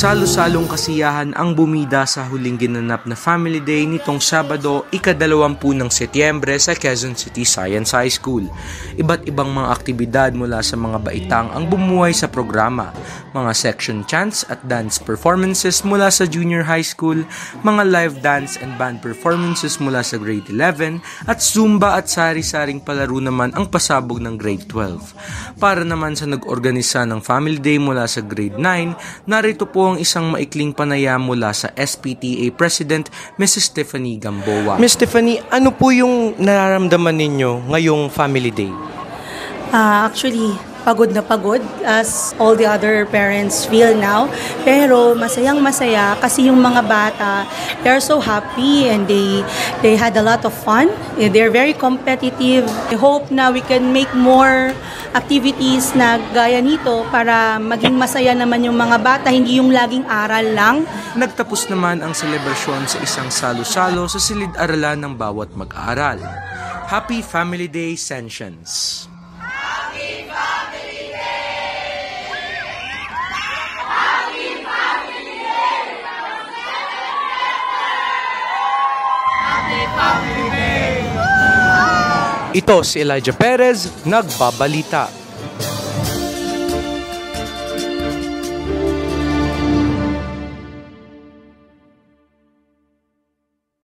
Salo-salong kasiyahan ang bumida sa huling ginanap na Family Day nitong Sabado, ika-20 ng Setyembre sa Quezon City Science High School. Iba't ibang mga aktibidad mula sa mga baitang ang bumuhay sa programa, mga section chants at dance performances mula sa junior high school, mga live dance and band performances mula sa grade 11 at Zumba at sari-saring palaro naman ang pasabog ng grade 12. Para naman sa nag-organisa ng Family Day mula sa grade 9, narito po ang isang maikling panayam mula sa SPTA President Mrs. Stephanie Gamboa. Ms. Stephanie, ano po yung nararamdaman ninyo ngayong Family Day? Actually, pagod na pagod as all the other parents feel now. Pero masayang masaya kasi yung mga bata, they're so happy and they had a lot of fun. They're very competitive. I hope na we can make more activities na gaya nito para maging masaya naman yung mga bata, hindi yung laging aral lang. Nagtapos naman ang selebrasyon sa isang salo-salo sa silid-aralan ng bawat mag-aaral. Happy Family Day, Sentients! Happy Family Day! Happy Family Day! Happy Family Day! Ito si Elijah Perez, nagbabalita.